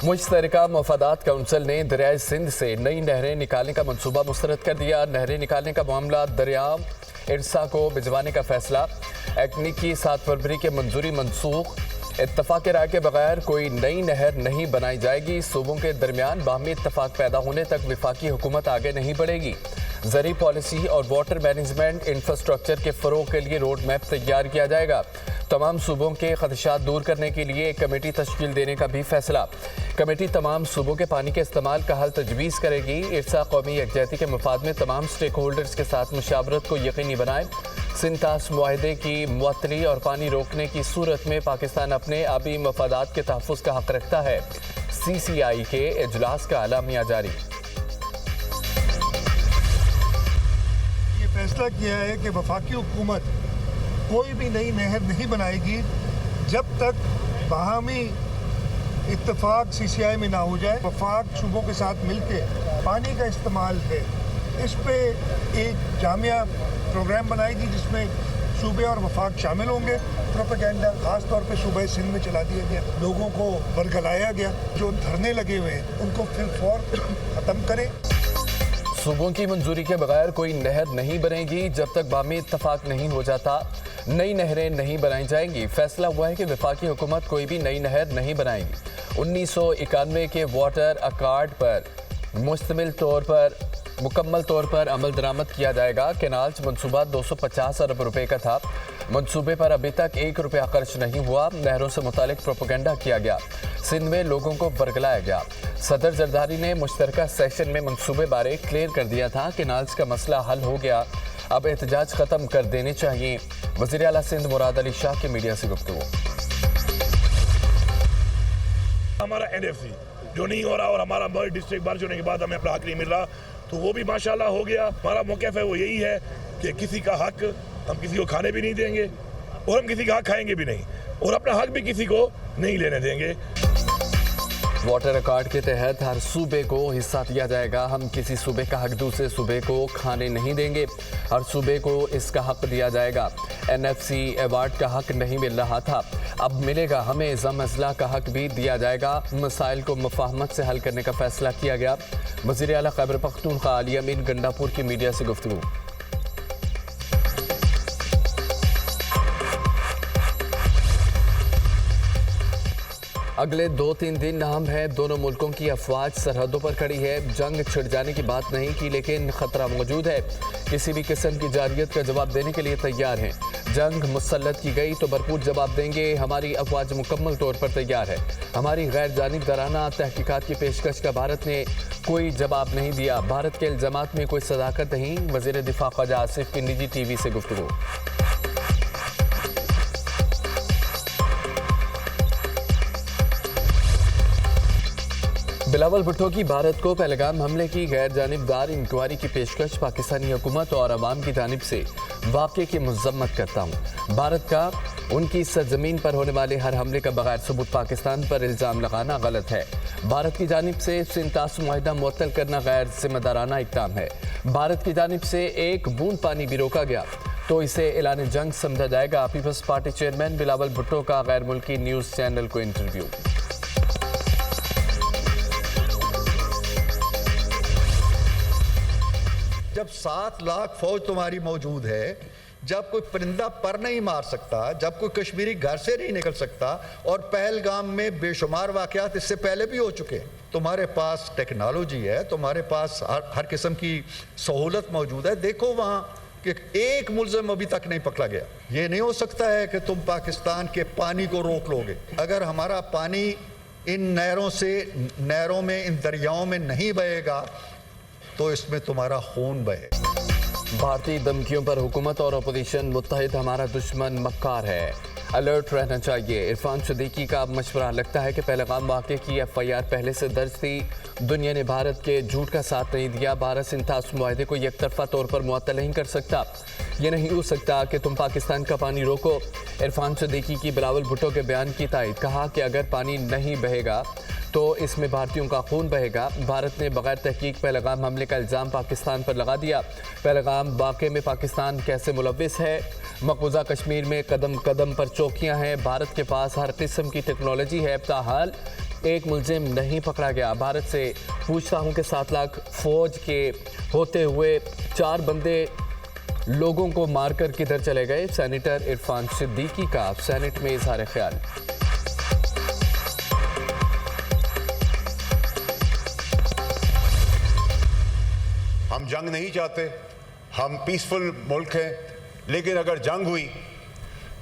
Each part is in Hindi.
मुश्तरका मफादात काउंसिल ने दरियाए सिंध से नई नहरें निकालने का मंसूबा मुस्तरद कर दिया। नहरें निकालने का मामला दरिया इरसा को भिजवाने का फैसला। एक्नी की 7 फरवरी के मंजूरी मनसूख। इत्तफाक राय के बगैर कोई नई नहर नहीं बनाई जाएगी। सूबों के दरमियान बाहमी इत्तफाक पैदा होने तक वफाकी हुकूमत आगे नहीं बढ़ेगी। ज़री पॉलिसी और वाटर मैनेजमेंट इंफ्रास्ट्रक्चर के फ़रोग के लिए रोड मैप तैयार किया जाएगा। तमाम सूबों के खदशात दूर करने के लिए एक कमेटी तश्कील देने का भी फैसला। कमेटी तमाम सूबों के पानी के इस्तेमाल का हल तजवीज़ करेगी। इरसा कौमी यकजहती के मफाद में तमाम स्टेक होल्डर्स के साथ मुशावरत को यकीनी बनाए। सिंतास मुआहदे की मुअत्तली और पानी रोकने की सूरत में पाकिस्तान अपने आबी मफादात के तहफ़्फ़ुज़ का हक रखता है। CCI के इजलास का एलामिया जारी। ये फैसला किया है कि वफाकी हुकूमत कोई भी नई नहर नहीं बनाएगी जब तक बाहमी इत्तफाक CCI में ना हो जाए। वफाक सूबों के साथ मिलकर पानी का इस्तेमाल है, इस पे एक जामिया प्रोग्राम बनाएगी जिसमें सूबे और वफाक शामिल होंगे। प्रोपेगेंडा खास तौर पे सूबे सिंध में चला दिया गया, लोगों को बरगलाया गया। जो धरने लगे हुए हैं उनको फिर फौर ख़त्म करें। सूबों की मंजूरी के बगैर कोई नहर नहीं बनेगी जब तक बाहमी इत्तफाक नहीं हो जाता। नई नहरें नहीं बनाई जाएंगी। फैसला हुआ है कि वफाकी हुकूमत कोई भी नई नहर नहीं बनाएगी। 1991 के वाटर अकार्ड पर मुकम्मल तौर पर अमल दरामद किया जाएगा। कैनाल्स मंसूबा 250 अरब रुपए का था। मंसूबे पर अभी तक 1 रुपया खर्च नहीं हुआ। नहरों से मुतालिक प्रोपेगेंडा किया गया। सिंध में लोगों को बरगलाया गया। सदर जरदारी ने मुश्तरका सेशन में मंसूबे बारे क्लियर कर दिया था। कैनाल्स का मसला हल हो गया, अब एहतजाज खत्म कर देने चाहिए। वज़ीर आला सिंध मुराद अली शाह की मीडिया से गुफ्तगू। हमारा NFC जो नहीं हो रहा और हमारा बर्ड डिस्ट्रिक्ट बारिश होने के बाद हमें अपना हक नहीं मिल रहा, तो वो भी माशाल्लाह हो गया। हमारा मौक़िफ़ है वो यही है कि किसी का हक हम किसी को खाने भी नहीं देंगे और हम किसी का हक खाएंगे भी नहीं, और अपना हक भी किसी को नहीं लेने देंगे। वाटर अकार्ड के तहत हर सूबे को हिस्सा दिया जाएगा। हम किसी सूबे का हक दूसरे सूबे को खाने नहीं देंगे। हर सूबे को इसका हक दिया जाएगा। NFC अवार्ड का हक नहीं मिल रहा था, अब मिलेगा। हमें ज़म-अज़ला का हक भी दिया जाएगा। मसाइल को मुफाहमत से हल करने का फैसला किया गया। वज़ीर आला खैबर पख्तूनख्वा अली अमीन गंडापुर की मीडिया से गुफ्तगू। अगले 2-3 दिन अहम है। दोनों मुल्कों की अफवाज सरहदों पर खड़ी है। जंग छिड़ जाने की बात नहीं की, लेकिन खतरा मौजूद है। किसी भी किस्म की जारियत का जवाब देने के लिए तैयार हैं। जंग मुसल्लत की गई तो भरपूर जवाब देंगे। हमारी अफवाज मुकम्मल तौर पर तैयार है। हमारी गैर जानिबदाराना तहकीकात की पेशकश का भारत ने कोई जवाब नहीं दिया। भारत के इल्ज़ामात में कोई सदाकत नहीं। वज़ीर दिफा ख्वाजा आसिफ की निजी TV से गुफ्तगू। बिलावल भुट्टो की भारत को पहलगाम हमले की गैर जानिबदार इंक्वायरी की पेशकश पाकिस्तानी हुकूमत और अवाम की जानिब से वाक़े की मज़म्मत करता हूँ। भारत का उनकी सरजमीन पर होने वाले हर हमले का बगैर सबूत पाकिस्तान पर इल्ज़ाम लगाना गलत है। भारत की जानिब से सिंतास मुआहिदा मुअत्तल करना गैर जिम्मेदाराना इक़दाम है। भारत की जानिब से एक बूंद पानी भी रोका गया तो इसे ऐलान जंग समझा जाएगा। पीपल्स पार्टी चेयरमैन बिलावल भुट्टो का गैर मुल्की न्यूज़ चैनल को इंटरव्यू। जब 7 लाख फौज तुम्हारी मौजूद है, जब कोई परिंदा पर नहीं मार सकता, जब कोई कश्मीरी घर से नहीं निकल सकता, और पहलगाम में बेशुमार वाक़यात इससे पहले भी हो चुके हैं, तुम्हारे पास टेक्नोलॉजी है, तुम्हारे पास हर किस्म की सहूलत मौजूद है। देखो वहाँ कि एक मुल्ज़िम अभी तक नहीं पकड़ा गया। ये नहीं हो सकता है कि तुम पाकिस्तान के पानी को रोक लोगे। अगर हमारा पानी इन नहरों में, इन दरियाओं में नहीं बहेगा तो इसमें तुम्हारा खून बहे। भारतीय धमकियों पर हुकूमत और अपोजिशन मुत्तहिद। हमारा दुश्मन मक्कार है, अलर्ट रहना चाहिए। इरफान सिद्दीकी का मशवरा। लगता है कि पहलगाम वाक़े की FIR पहले से दर्ज थी। दुनिया ने भारत के झूठ का साथ नहीं दिया। भारत सिंतास मुआहदे को एकतरफा तौर पर मुअत्तल नहीं कर सकता। ये नहीं हो सकता कि तुम पाकिस्तान का पानी रोको। इरफान सिद्दीकी की बिलावल भुट्टो के बयान की तायद। कहा कि अगर पानी नहीं बहेगा तो इसमें भारतीयों का खून बहेगा। भारत ने बगैर तहकीक पहलगाम हमले का इल्ज़ाम पाकिस्तान पर लगा दिया। पहलगाम वाक़े में पाकिस्तान कैसे मुलव्विस है। मकबूजा कश्मीर में कदम कदम पर चौकियां हैं। भारत के पास हर किस्म की टेक्नोलॉजी है, ताहाल एक मुलजिम नहीं पकड़ा गया। भारत से पूछता हूं कि 7 लाख फौज के होते हुए 4 बंदे लोगों को मारकर किधर चले गए। सेनेटर इरफान सिद्दीकी का सेनेट में इजहार ख्याल। हम जंग नहीं चाहते, हम पीसफुल मुल्क हैं, लेकिन अगर जंग हुई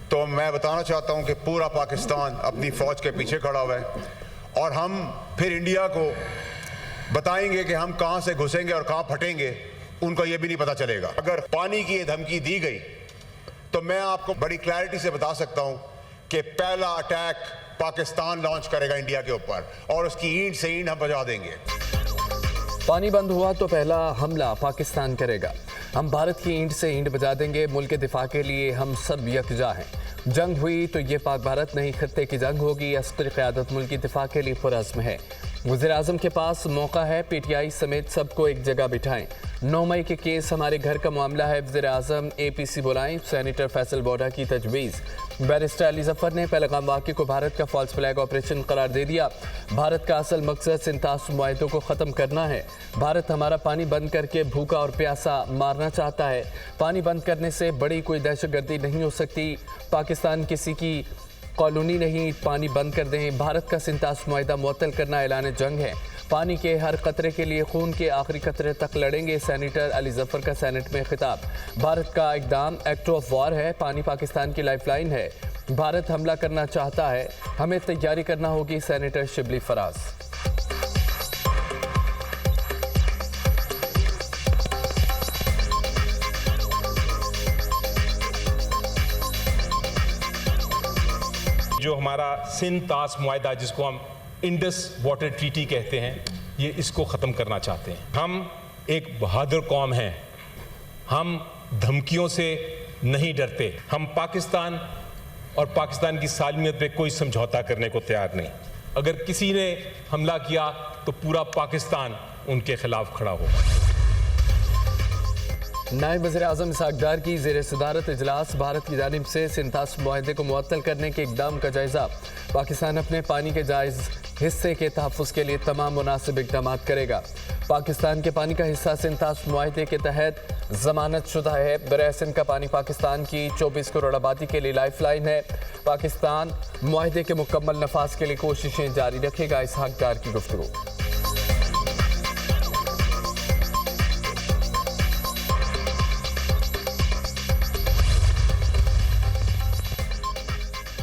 तो मैं बताना चाहता हूं कि पूरा पाकिस्तान अपनी फौज के पीछे खड़ा हुआ है और हम फिर इंडिया को बताएंगे कि हम कहां से घुसेंगे और कहां फटेंगे, उनको ये भी नहीं पता चलेगा। अगर पानी की ये धमकी दी गई तो मैं आपको बड़ी क्लैरिटी से बता सकता हूं कि पहला अटैक पाकिस्तान लॉन्च करेगा इंडिया के ऊपर और उसकी ईंट से ईंट हम बजा देंगे। पानी बंद हुआ तो पहला हमला पाकिस्तान करेगा। हम भारत की ईंट से ईंट बजा देंगे। मुल्क के दिफा के लिए हम सब यकजा हैं। जंग हुई तो ये पाक भारत नहीं खत्ते की जंग होगी। अस्करी क़यादत मुल्क की दिफा के लिए पुरअज़्म है। वज़ीर-ए-आज़म के पास मौका है, पीटीआई समेत सबको एक जगह बिठाएं। 9 मई के केस हमारे घर का मामला है। वज़ीर-ए-आज़म APC बुलाएं। सेनेटर फैसल बोडा की तजवीज़। बैरिस्टर अली जफर ने पहलगाम वाक़े को भारत का फॉल्स फ्लैग ऑपरेशन करार दे दिया। भारत का असल मकसद सिंतास मुआहदों को ख़त्म करना है। भारत हमारा पानी बंद करके भूखा और प्यासा मारना चाहता है। पानी बंद करने से बड़ी कोई दहशतगर्दी नहीं हो सकती। पाकिस्तान किसी की कॉलोनी नहीं। पानी बंद कर दें। भारत का सिंतास मुआहदा मुअत्तल करना ऐलान जंग है। पानी के हर कतरे के लिए खून के आखिरी कतरे तक लड़ेंगे। सेनेटर अली जफर का सेनेट में खिताब। भारत का इकदाम एक्ट ऑफ वॉर है। पानी पाकिस्तान की लाइफलाइन है। भारत हमला करना चाहता है, हमें तैयारी करना होगी। सेनेटर शिबली फराज। जो हमारा सिंध तास मुआहदा, जिसको हम इंडस वाटर ट्रीटी कहते हैं, ये इसको ख़त्म करना चाहते हैं। हम एक बहादुर कौम हैं। हम धमकियों से नहीं डरते। हम पाकिस्तान और पाकिस्तान की सालमियत पे कोई समझौता करने को तैयार नहीं। अगर किसी ने हमला किया तो पूरा पाकिस्तान उनके खिलाफ खड़ा होगा। नायब वज़ीर-ए-आज़म इसहाक़ डार की ज़ेर सदारत इजलास। भारत की जानिब से सिंतास मुआहदे को मुअत्तल करने के इक़दाम का जायज़ा। पाकिस्तान अपने पानी के जायज़ हिस्से के तहफ़्फ़ुज़ के लिए तमाम मुनासिब इक़दाम करेगा। पाकिस्तान के पानी का हिस्सा सिंतास मुआहदे के तहत ज़मानत शुदा है। दरिया सिंध का पानी पाकिस्तान की 24 करोड़ आबादी के लिए लाइफ लाइन है। पाकिस्तान मुआहदे के मुकम्मल नफाज के लिए कोशिशें जारी रखेगा। इसहाक़ डार की गुफ्तगू।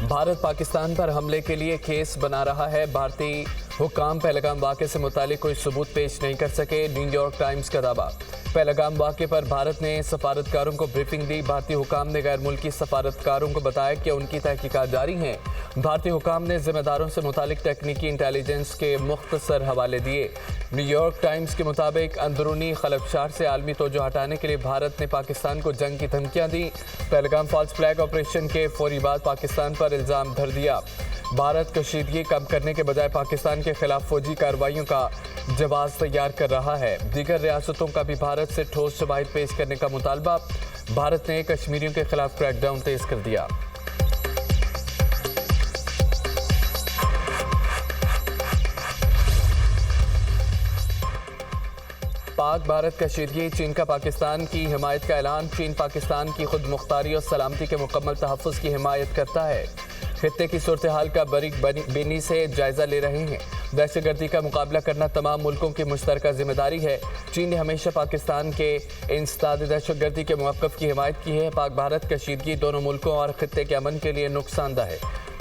भारत पाकिस्तान पर हमले के लिए केस बना रहा है। भारतीय हुक्काम पहलगाम वाक़े से मुतालिक कोई सबूत पेश नहीं कर सके। न्यूयॉर्क टाइम्स का दावा। पहलगाम वाक़े पर भारत ने सफारतकारों को ब्रीफिंग दी। भारतीय हुक्काम ने गैर मुल्की सफारतकारों को बताया कि उनकी तहकीकात जारी हैं। भारतीय हुक्काम ने ज़िम्मेदारों से मुतालिक तकनीकी इंटेलिजेंस के मुख्तसर हवाले दिए। न्यूयॉर्क टाइम्स के मुताबिक अंदरूनी खलबशार से आलमी तवज्जो हटाने के लिए भारत ने पाकिस्तान को जंग की धमकियाँ दी। पहलगाम फॉल्स फ्लैग ऑपरेशन के फौरी बाद पाकिस्तान पर इल्ज़ाम धर दिया। भारत कशीदगी कम करने के बजाय पाकिस्तान के खिलाफ फौजी कार्रवाइयों का जवाब तैयार कर रहा है। दीगर रियासतों का भी भारत से ठोस शवाहिद पेश करने का मुतालबा। भारत ने कश्मीरियों के खिलाफ क्रैकडाउन तेज कर दिया। पाक भारत कशीदगी। चीन का पाकिस्तान की हिमायत का ऐलान। चीन पाकिस्तान की खुद मुख्तारी और सलामती के मुकम्मल तहफ़्फ़ुज़ की हिमायत करता है। खित्ते की सूरत हाल का बारीक बीनी से जायज़ा ले रहे हैं। दहशतगर्दी का मुकाबला करना तमाम मुल्कों की मुश्तरका जिम्मेदारी है। चीन ने हमेशा पाकिस्तान के इंसदाद दहशतगर्दी के मौक़िफ़ की हिमायत की है। पाक भारत कशीदगी दोनों मुल्कों और खित्ते के अमन के लिए नुकसानदा है।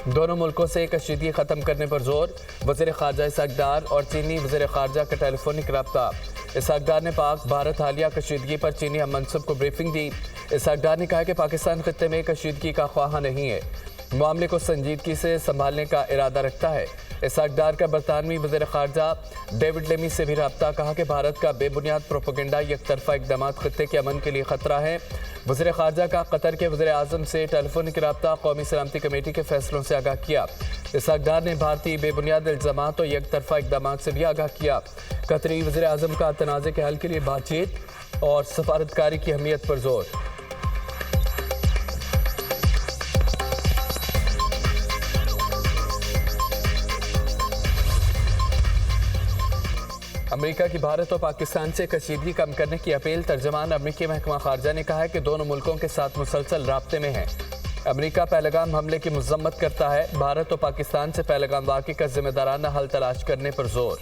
दोनों मुल्कों से कशीदगी ख़त्म करने पर जोर। वज़ीर ख़ारजा इसहाक़ डार और चीनी वज़ीर ख़ारजा का टेलीफोनिक रब्ता। इसहाक़ डार ने पाक भारत हालिया कशीदगी पर चीनी हम मनसब को ब्रीफिंग दी। इसहाक़ डार ने कहा कि पाकिस्तान खित्ते में कशीदगी का ख्वाहा नहीं है, मामले को संजीदगी से संभालने का इरादा रखता है। इसहाक़ डार का बरतानवी वज़ीर ख़ारजा डेविड लेमी से भी रब्ता। कहा कि भारत का बेबुनियाद प्रोपेगेंडा यकतरफा इक़दामात खित्ते के अमन के लिए ख़तरा है। वज़ीर ख़ारजा का कतर के वज़ीर-ए-आज़म से टेलीफोनिक रब्ता। कौमी सलामती कमेटी के फैसलों से आगाह किया। इसहाक़ डार ने भारतीय बेबुनियाद इल्ज़ामात और यकतरफा इक़दामात से भी आगाह किया। कतरी वज़ीर-ए-आज़म का तनाज़े के हल के लिए बातचीत और सफारतकारी की अहमियत पर जोर। अमेरिका की भारत और पाकिस्तान से कशीदगी कम करने की अपील। तर्जमान अमेरिकी महकमा खारजा ने कहा है कि दोनों मुल्कों के साथ मुसलसल राब्ते में है। अमेरिका पहलगाम हमले की मजम्मत करता है। भारत और पाकिस्तान से पहलगाम वाक़े का जिम्मेदाराना हल तलाश करने पर जोर।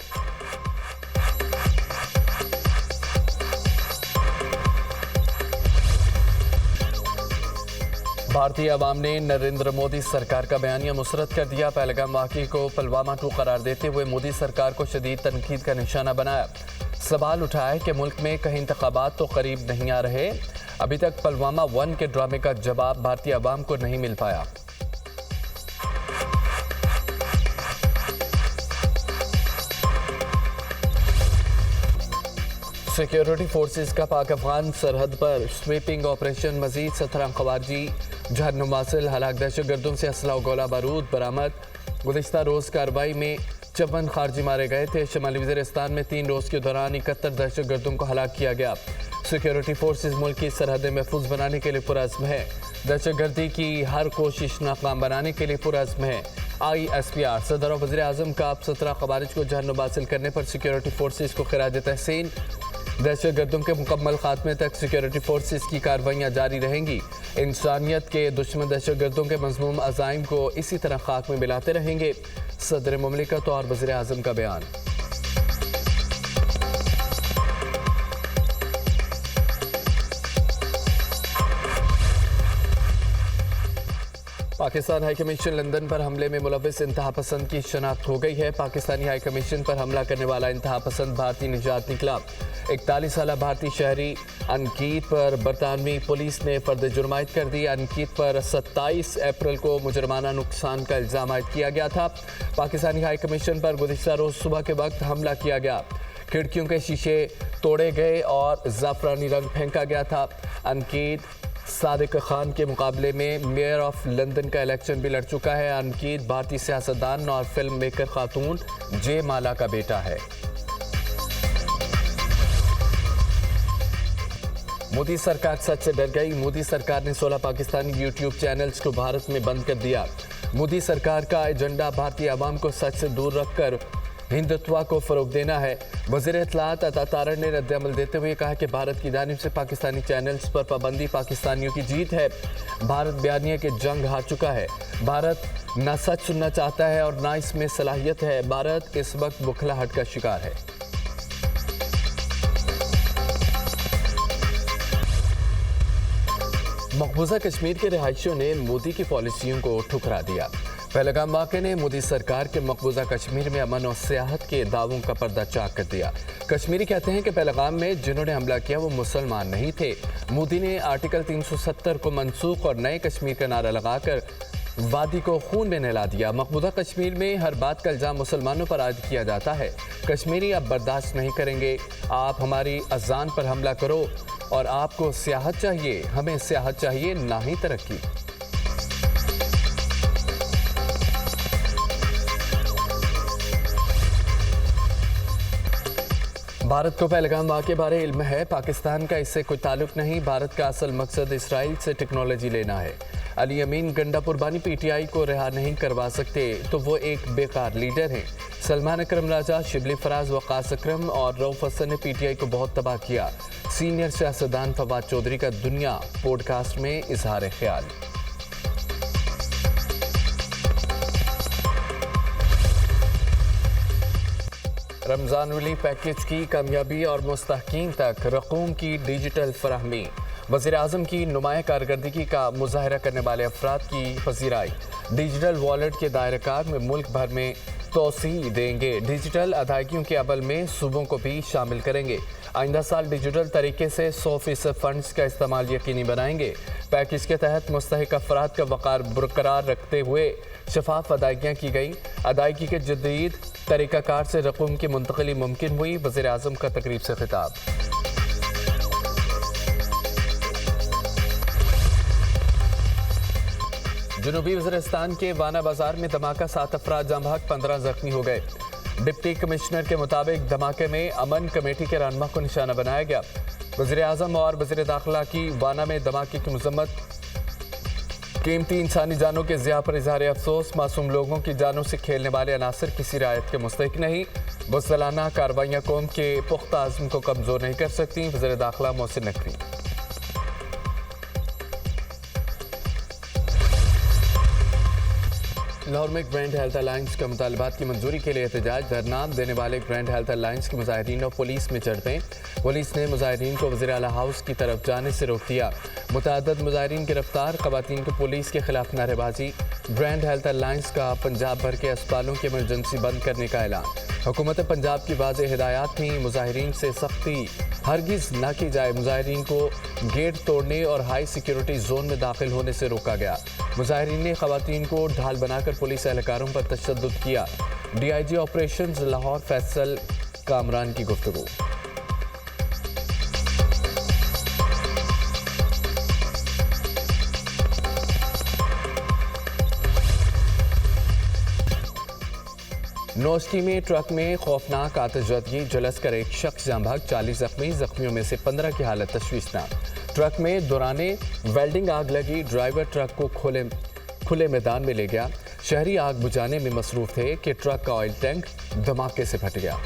भारतीय अवाम ने नरेंद्र मोदी सरकार का बयानिया मुस्तरद कर दिया। पहलगाम वाक़े को पुलवामा 2 करार देते हुए मोदी सरकार को शदीद तनकीद का निशाना बनाया। सवाल उठाया है कि मुल्क में कहीं इंतखाबात तो करीब नहीं आ रहे। अभी तक पुलवामा 1 के ड्रामे का जवाब भारतीय अवाम को नहीं मिल पाया। सिक्योरिटी फोर्सेस का पाक अफगान सरहद पर स्वीपिंग ऑपरेशन। मजीद 17 खवारजी जहन्नुम वासिल हलाक। दहशतगर्दों से असला और गोला बारूद बरामद। गुज़िश्ता रोज़ कार्रवाई में 54 खारजी मारे गए थे। शुमाली वज़ीरिस्तान में 3 रोज़ के दौरान 71 दहशतगर्दों को हलाक किया गया। सिक्योरिटी फोर्सेस मुल्क की सरहदें महफूज बनाने के लिए पुरअज़्म है। दहशतगर्दी की हर कोशिश नाकाम बनाने के लिए पुरअज़्म है। ISPR सदर और वज़ीर आज़म का 17 खवारिज को जहन्नुम हासिल करने पर सिक्योरिटी फोर्सेस को खिराज तहसीन। दहशतगर्दों के मुकम्मल खात्मे तक सिक्योरिटी फोर्सेस की कार्रवाइयाँ जारी रहेंगी। इंसानियत के दुश्मन दहशतगर्दों के मज़मूम अज़ाइम को इसी तरह खाक में मिलाते रहेंगे। सदर मुमलिकत और वज़ीर आज़म का बयान। पाकिस्तान हाई कमीशन लंदन पर हमले में मुलविस इंतहा पसंद की शनाख्त हो गई है। पाकिस्तानी हाई कमीशन पर हमला करने वाला इंतहा पसंद भारतीय निजात निकला। 41 साला भारतीय शहरी अनकीत पर बरतानवी पुलिस ने फर्द जुर्मायत कर दी। अनकीत पर 27 अप्रैल को मुजरमाना नुकसान का इल्ज़ाम आयद किया गया था। पाकिस्तानी हाई कमीशन पर गुज़िश्ता रोज़ सुबह के वक्त हमला किया गया। खिड़कियों के शीशे तोड़े गए और ज़ाफ़रानी रंग फेंका गया था। अनकीत सादिक खान के मुकाबले में मेयर ऑफ लंदन का इलेक्शन भी लड़ चुका है। अनकीत भारतीय सियासतदान और फिल्म मेकर खातून जे माला का बेटा है। मोदी सरकार सच से डर गई। मोदी सरकार ने 16 पाकिस्तानी यूट्यूब चैनल्स को भारत में बंद कर दिया। मोदी सरकार का एजेंडा भारतीय अवाम को सच से दूर रखकर हिंदुत्व को फरोग देना है। वज़ीर इत्तलात अता तारड़ ने रद्द-ए-अमल देते हुए कहा कि भारत की जानिब से पाकिस्तानी चैनल्स पर पाबंदी पाकिस्तानियों की जीत है। भारत बयानिया के जंग हार चुका है। भारत ना सच सुनना चाहता है और ना इसमें सलाहियत है। भारत इस वक्त बुखलाहट का शिकार है। मकबूजा कश्मीर के रिहायशियों ने मोदी की पॉलिसियों को ठुकरा दिया। पहलगाम वाक़े ने मोदी सरकार के मकबूजा कश्मीर में अमन और सियाहत के दावों का पर्दा चाक कर दिया। कश्मीरी कहते हैं कि पहलगाम में जिन्होंने हमला किया वो मुसलमान नहीं थे। मोदी ने आर्टिकल 370 को मनसूख और नए कश्मीर का नारा लगाकर वादी को खून में नहला दिया। मकबूजा कश्मीर में हर बात का इल्ज़ाम मुसलमानों पर आयद किया जाता है। कश्मीरी अब बर्दाश्त नहीं करेंगे। आप हमारी अजान पर हमला करो और आपको सियाहत चाहिए, हमें सियाहत चाहिए, ना ही तरक्की। भारत को पहलगाम वाक़े बारे इल्म है। पाकिस्तान का इससे कोई ताल्लुक नहीं। भारत का असल मकसद इसराइल से टेक्नोलॉजी लेना है। अली अमीन गंडापुरबानी PTI को रिहा नहीं करवा सकते तो वो एक बेकार लीडर हैं। सलमान अकरम राजा, शिबली फराज, वक़ास अकरम और रऊफ हसन ने PTI को बहुत तबाह किया। सीनियर सियासतदान फवाद चौधरी का दुनिया पॉडकास्ट में इजहार ख्याल। रमज़ान रिलीफ पैकेज की कामयाबी और मुस्तहकीम तक रकूम की डिजिटल फराहमी। वज़ीर आज़म की नुमाया कारकर्दगी का मुजाहरा करने वाले अफराद की पजीराई। डिजिटल वॉलेट के दायरेकार में मुल्क भर में तोसी देंगे। डिजिटल अदायगियों के अमल में सूबों को भी शामिल करेंगे। आइंदा साल डिजिटल तरीके से 100% फंड्स का इस्तेमाल यकीनी बनाएंगे। पैकेज के तहत मुस्तहिक अफराद का वक़ार बरकरार रखते हुए शफाफ अदायगियाँ की गई। अदायगी के जदीद तरीक़ाकार से रकूम की मुंतकली मुमकिन हुई। वज़ीर आज़म का तकरीब से खिताब। जनूबी वज़ीरिस्तान के वाना बाजार में धमाका, 7 अफराद जाम बहक, 15 जख्मी हो गए। डिप्टी कमिश्नर के मुताबिक धमाके में अमन कमेटी के रहनुमा को निशाना बनाया गया। वज़ीर आज़म और वज़ीर दाखिला की वाना में धमाके की मजम्मत कीमती इंसानी जानों के ज़िया पर इजहार अफसोस। मासूम लोगों की जानों से खेलने वाले अनासर किसी रियायत के मुस्तहिक नहीं। बुज़दिलाना कार्रवाइयाँ कौम के पुख्ता आज़म को कमज़ोर नहीं कर सकती। वज़ीर दाखिला मोहसिन नकवी। लाहौर में ग्रैंड हेल्थ अलायंस के मुतालबात की मंजूरी के लिए एहतजाज। धरना देने वाले ग्रैंड हेल्थ अलायंस के मुजाहिरीन और पुलिस में झड़पें। पुलिस ने मुजाहिरीन को वज़ीर आला हाउस की तरफ जाने से रोक दिया। मुतअद्दिद मुजाहिरीन गिरफ्तार। ख़वातीन को पुलिस के खिलाफ नारेबाजी। ग्रैंड हेल्थ अलायंस का पंजाब भर के अस्पतालों की इमरजेंसी बंद करने का ऐलान। हुकूमत पंजाब की वाज़ेह हिदायत थी, मुजाहिरीन से सख्ती हरगिज़ न की जाए। मुजाहिरीन को गेट तोड़ने और हाई सिक्योरिटी जोन में दाखिल होने से रोका गया। मुजाहिरीन ने ख़वातीन को ढाल बनाकर पुलिस एहलकारों पर तशद्दुद किया। DIG ऑपरेशंस लाहौर फैसल कामरान की गुफ्तगू। नौस्टी में ट्रक में खौफनाक आतिशबाजी, जलस कर एक शख्स जाँ भाग, 40 जख्मी। जख्मियों में से 15 की हालत तशवीशनाक। ट्रक में दौराने वेल्डिंग आग लगी। ड्राइवर ट्रक को खुले मैदान में ले गया। शहरी आग बुझाने में मसरूफ थे कि ट्रक का ऑयल टैंक धमाके से फट गया।